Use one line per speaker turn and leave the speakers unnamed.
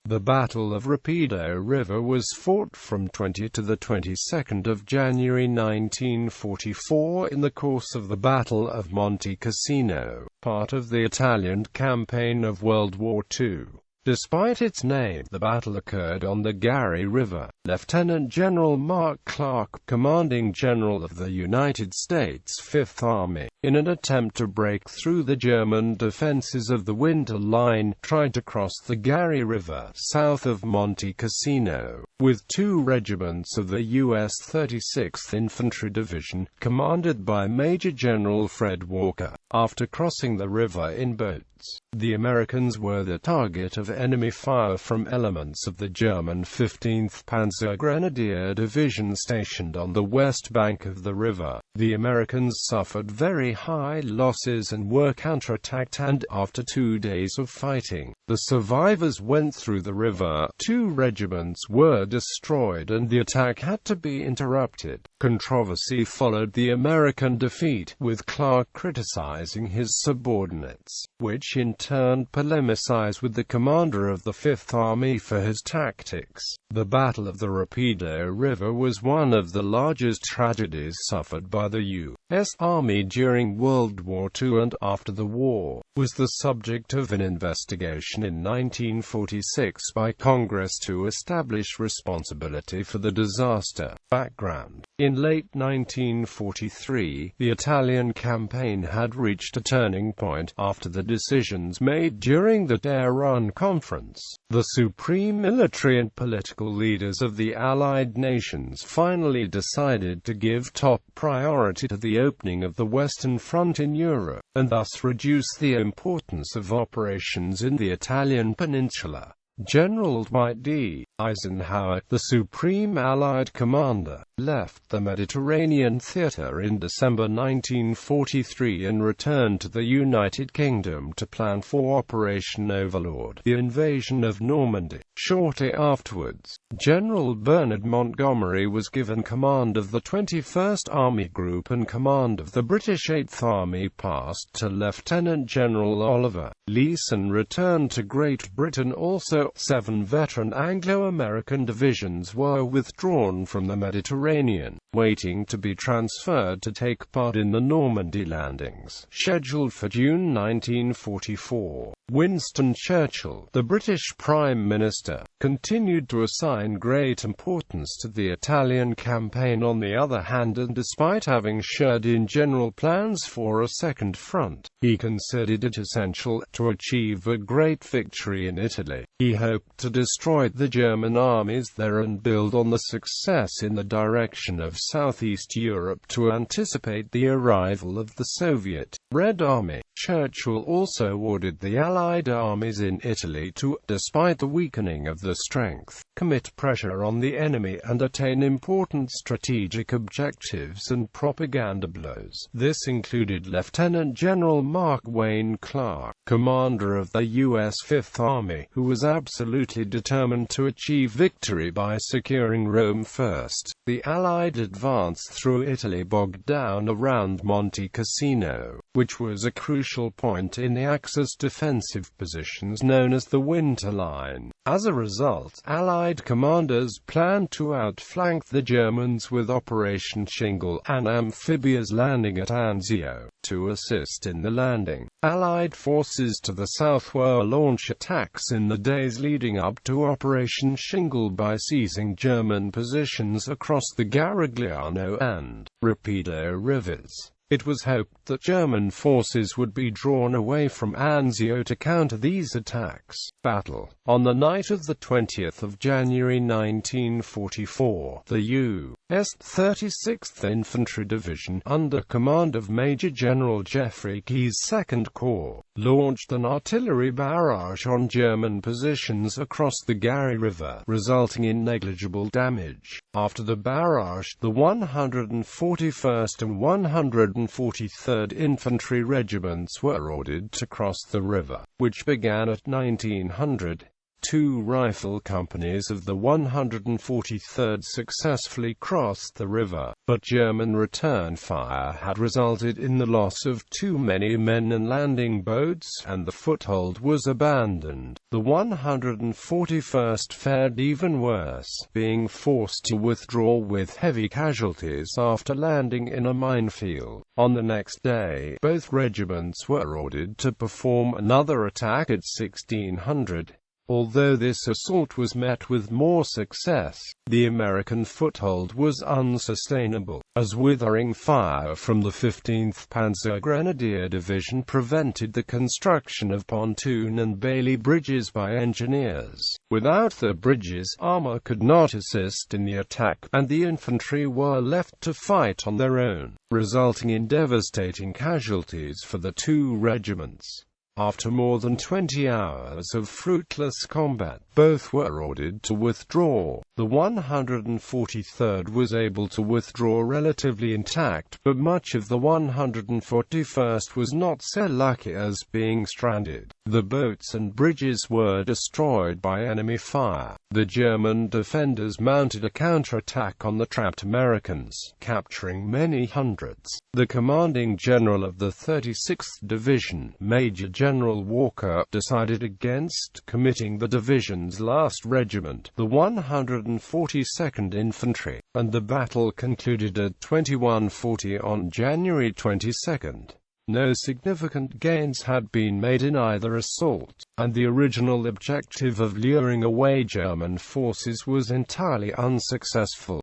The Battle of Rapido River was fought from 20 to the 22nd of January 1944 in the course of the Battle of Monte Cassino, part of the Italian campaign of World War II. Despite its name, the battle occurred on the Gari River. Lieutenant General Mark Clark, commanding general of the United States Fifth Army, in an attempt to break through the German defenses of the Winter Line, tried to cross the Gari River south of Monte Cassino, with two regiments of the U.S.36th Infantry Division, commanded by Major General Fred Walker. After crossing the river in boats, the Americans were the target of enemy fire from elements of the German 15th Panzer Grenadier Division stationed on the west bank of the river. The Americans suffered very high losses and were counterattacked, and after 2 days of fighting, the survivors went through the river. 2 regiments were destroyed and the attack had to be interrupted. Controversy followed the American defeat, with Clark criticizing his subordinates, which in turn polemicized with the commander of the Fifth Army for his tactics. The Battle of the Rapido River was one of the largest tragedies suffered by the U.S. Army during World War II, and after the war, was the subject of an investigation in 1946 by Congress to establish responsibility for the disaster. Background: in late 1943, the Italian campaign had reached a turning point after the decisions made during the Tehran Conference. The supreme military and political leaders of the Allied nations finally decided to give top priority to the opening of the Western Front in Europe, and thus reduce the importance of operations in the Italian peninsula. General Dwight D. Eisenhower, the Supreme Allied Commander, left the Mediterranean theater in December 1943 and returned to the United Kingdom to plan for Operation Overlord, the invasion of Normandy. Shortly afterwards, General Bernard Montgomery was given command of the 21st Army Group, and command of the British 8th Army passed to Lieutenant General Oliver Leeson. Returned to Great Britain. Also, 7 veteran Anglo-American divisions were withdrawn from the Mediterranean, waiting to be transferred to take part in the Normandy landings, scheduled for June 1944. Winston Churchill, the British Prime Minister, continued to assign great importance to the Italian campaign. On the other hand, and despite having shared in general plans for a second front, he considered it essential to achieve a great victory in Italy. He hoped to destroy the German armies there and build on the success in the direction of Southeast Europe to anticipate the arrival of the Soviet Red Army. Churchill also ordered the Allied armies in Italy to, despite the weakening of the strength, commit pressure on the enemy and attain important strategic objectives and propaganda blows. This included Lieutenant General Mark Wayne Clark, commander of the U.S. Fifth Army, who was absolutely determined to achieve victory by securing Rome first. The Allied advance through Italy bogged down around Monte Cassino, which was a crucial point in the Axis defensive positions known as the Winter Line. As a result, Allied commanders planned to outflank the Germans with Operation Shingle, an amphibious landing at Anzio. To assist in the landing, Allied forces to the south were launch attacks in the days leading up to Operation Shingle by seizing German positions across the Garigliano and Rapido rivers. It was hoped that German forces would be drawn away from Anzio to counter these attacks. Battle. On the night of the 20th of January 1944, the U.S.36th Infantry Division, under command of Major General Jeffrey Keyes' 2nd Corps, launched an artillery barrage on German positions across the Gari River, resulting in negligible damage. After the barrage, the 141st and 143rd Infantry Regiments were ordered to cross the river, which began at 1900. 2 rifle companies of the 143rd successfully crossed the river, but German return fire had resulted in the loss of too many men and landing boats, and the foothold was abandoned. The 141st fared even worse, being forced to withdraw with heavy casualties after landing in a minefield. On the next day, both regiments were ordered to perform another attack at 1600. Although this assault was met with more success, the American foothold was unsustainable, as withering fire from the 15th Panzer Grenadier Division prevented the construction of pontoon and Bailey bridges by engineers. Without the bridges, armor could not assist in the attack, and the infantry were left to fight on their own, resulting in devastating casualties for the two regiments. After more than 20 hours of fruitless combat, both were ordered to withdraw. The 143rd was able to withdraw relatively intact, but much of the 141st was not so lucky as being stranded. The boats and bridges were destroyed by enemy fire. The German defenders mounted a counterattack on the trapped Americans, capturing many hundreds. The commanding general of the 36th Division, Major General Walker, decided against committing the division's last regiment, the 142nd Infantry, and the battle concluded at 21:40 on January 22. No significant gains had been made in either assault, and the original objective of luring away German forces was entirely unsuccessful.